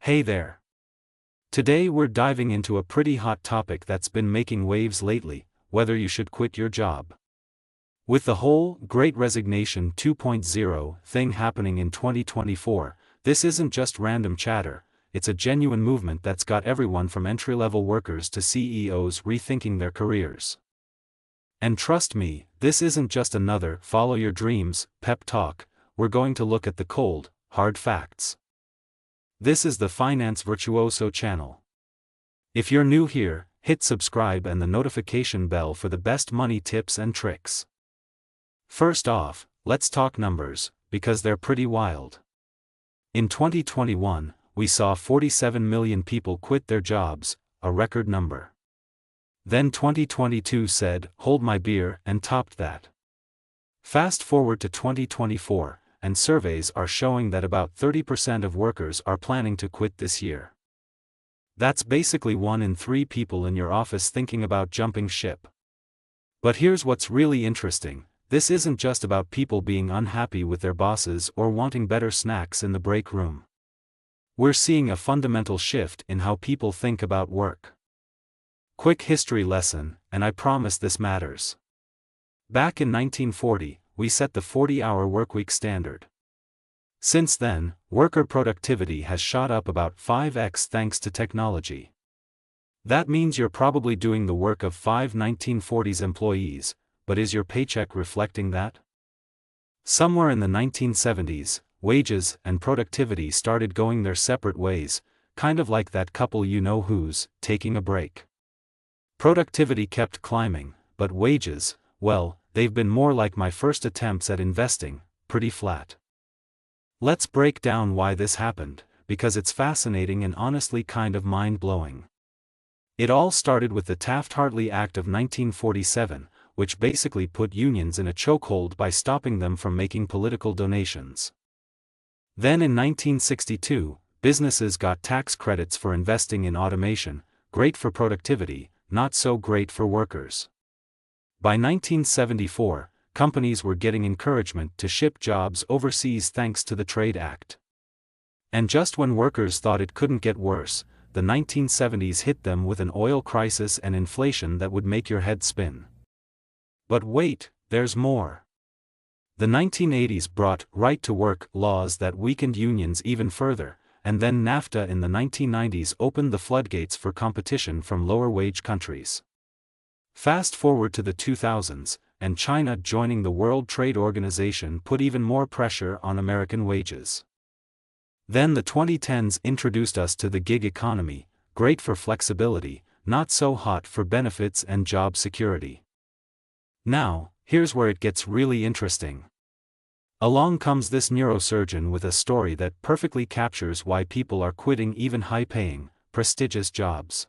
Hey there. Today we're diving into a pretty hot topic that's been making waves lately: whether you should quit your job. With the whole Great Resignation 2.0 thing happening in 2024, this isn't just random chatter, it's a genuine movement that's got everyone from entry-level workers to CEOs rethinking their careers. And trust me, this isn't just another follow your dreams pep talk. We're going to look at the cold, hard facts. This is the Finance Virtuoso channel. If you're new here, hit subscribe and the notification bell for the best money tips and tricks. First off, let's talk numbers, because they're pretty wild. In 2021, we saw 47 million people quit their jobs, a record number. Then 2022 said, "Hold my beer," and topped that. Fast forward to 2024, and surveys are showing that about 30% of workers are planning to quit this year. That's basically 1 in 3 people in your office thinking about jumping ship. But here's what's really interesting: this isn't just about people being unhappy with their bosses or wanting better snacks in the break room. We're seeing a fundamental shift in how people think about work. Quick history lesson, and I promise this matters. Back in 1940, we set the 40-hour workweek standard. Since then, worker productivity has shot up about 5x thanks to technology. That means you're probably doing the work of 5 1940s employees, but is your paycheck reflecting that? Somewhere in the 1970s, wages and productivity started going their separate ways, kind of like that couple you know who's taking a break. Productivity kept climbing, but wages, well, they've been more like my first attempts at investing, pretty flat. Let's break down why this happened, because it's fascinating and honestly kind of mind-blowing. It all started with the Taft-Hartley Act of 1947, which basically put unions in a chokehold by stopping them from making political donations. Then in 1962, businesses got tax credits for investing in automation, great for productivity, not so great for workers. By 1974, companies were getting encouragement to ship jobs overseas thanks to the Trade Act. And just when workers thought it couldn't get worse, the 1970s hit them with an oil crisis and inflation that would make your head spin. But wait, there's more. The 1980s brought right-to-work laws that weakened unions even further, and then NAFTA in the 1990s opened the floodgates for competition from lower-wage countries. Fast forward to the 2000s, and China joining the World Trade Organization put even more pressure on American wages. Then the 2010s introduced us to the gig economy, great for flexibility, not so hot for benefits and job security. Now, here's where it gets really interesting. Along comes this neurosurgeon with a story that perfectly captures why people are quitting even high-paying, prestigious jobs.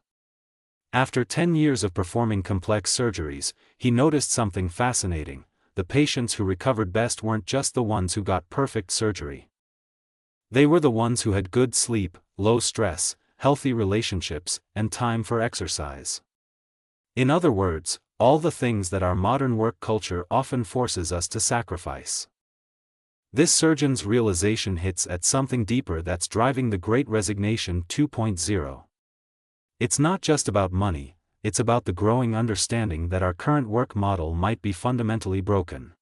After 10 years of performing complex surgeries, he noticed something fascinating: the patients who recovered best weren't just the ones who got perfect surgery. They were the ones who had good sleep, low stress, healthy relationships, and time for exercise. In other words, all the things that our modern work culture often forces us to sacrifice. This surgeon's realization hits at something deeper that's driving the Great Resignation 2.0. It's not just about money, it's about the growing understanding that our current work model might be fundamentally broken.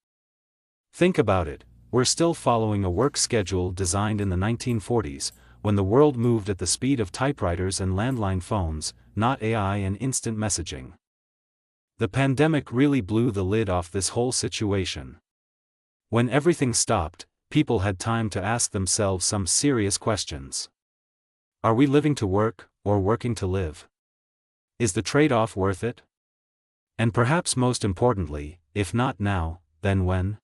Think about it, we're still following a work schedule designed in the 1940s, when the world moved at the speed of typewriters and landline phones, not AI and instant messaging. The pandemic really blew the lid off this whole situation. When everything stopped, people had time to ask themselves some serious questions. Are we living to work, or working to live? Is the trade-off worth it? And perhaps most importantly, if not now, then when?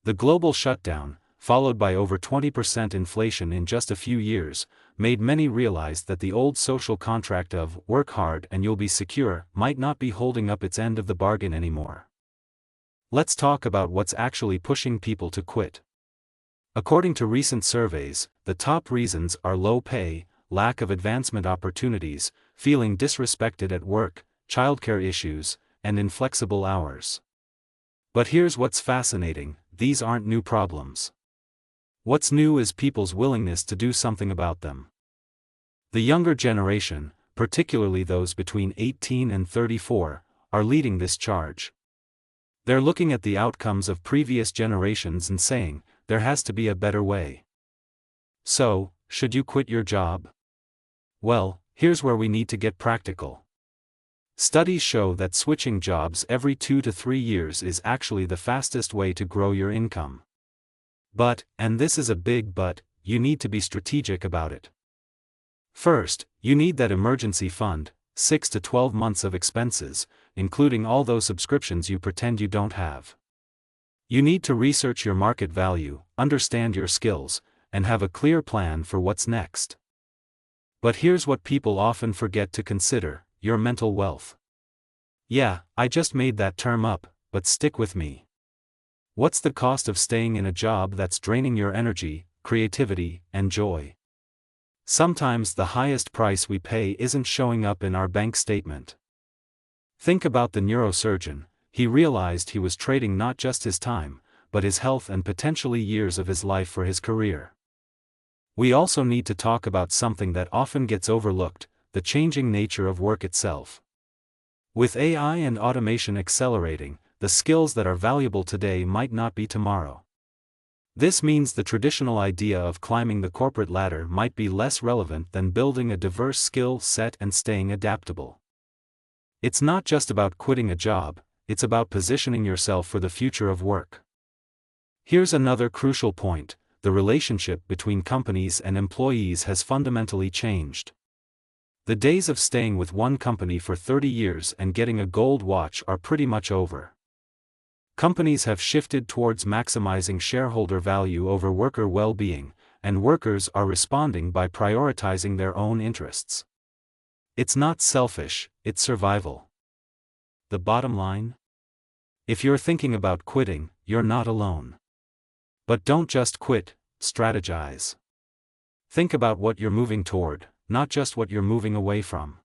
The global shutdown, followed by over 20% inflation in just a few years, made many realize that the old social contract of "work hard and you'll be secure" might not be holding up its end of the bargain anymore. Let's talk about what's actually pushing people to quit. According to recent surveys, the top reasons are low pay, lack of advancement opportunities, feeling disrespected at work, childcare issues, and inflexible hours. But here's what's fascinating: these aren't new problems. What's new is people's willingness to do something about them. The younger generation, particularly those between 18 and 34, are leading this charge. They're looking at the outcomes of previous generations and saying, there has to be a better way. So, should you quit your job? Well, here's where we need to get practical. Studies show that switching jobs every 2 to 3 years is actually the fastest way to grow your income. But, and this is a big but, you need to be strategic about it. First, you need that emergency fund, 6 to 12 months of expenses, including all those subscriptions you pretend you don't have. You need to research your market value, understand your skills, and have a clear plan for what's next. But here's what people often forget to consider: your mental wealth. Yeah, I just made that term up, but stick with me. What's the cost of staying in a job that's draining your energy, creativity, and joy? Sometimes the highest price we pay isn't showing up in our bank statement. Think about the neurosurgeon. He realized he was trading not just his time, but his health and potentially years of his life for his career. We also need to talk about something that often gets overlooked: the changing nature of work itself. With AI and automation accelerating, the skills that are valuable today might not be tomorrow. This means the traditional idea of climbing the corporate ladder might be less relevant than building a diverse skill set and staying adaptable. It's not just about quitting a job, it's about positioning yourself for the future of work. Here's another crucial point: the relationship between companies and employees has fundamentally changed. The days of staying with one company for 30 years and getting a gold watch are pretty much over. Companies have shifted towards maximizing shareholder value over worker well-being, and workers are responding by prioritizing their own interests. It's not selfish, it's survival. The bottom line? If you're thinking about quitting, you're not alone. But don't just quit, strategize. Think about what you're moving toward, not just what you're moving away from.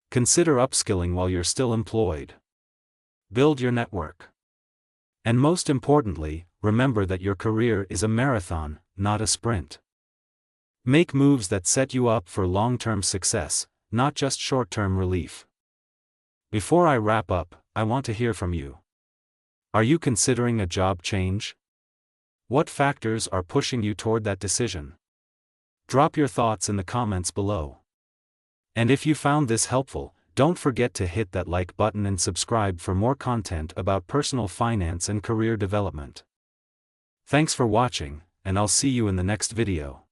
Consider upskilling while you're still employed. Build your network. And most importantly, remember that your career is a marathon, not a sprint. Make moves that set you up for long-term success, not just short-term relief. Before I wrap up, I want to hear from you. Are you considering a job change? What factors are pushing you toward that decision? Drop your thoughts in the comments below. And if you found this helpful, don't forget to hit that like button and subscribe for more content about personal finance and career development. Thanks for watching, and I'll see you in the next video.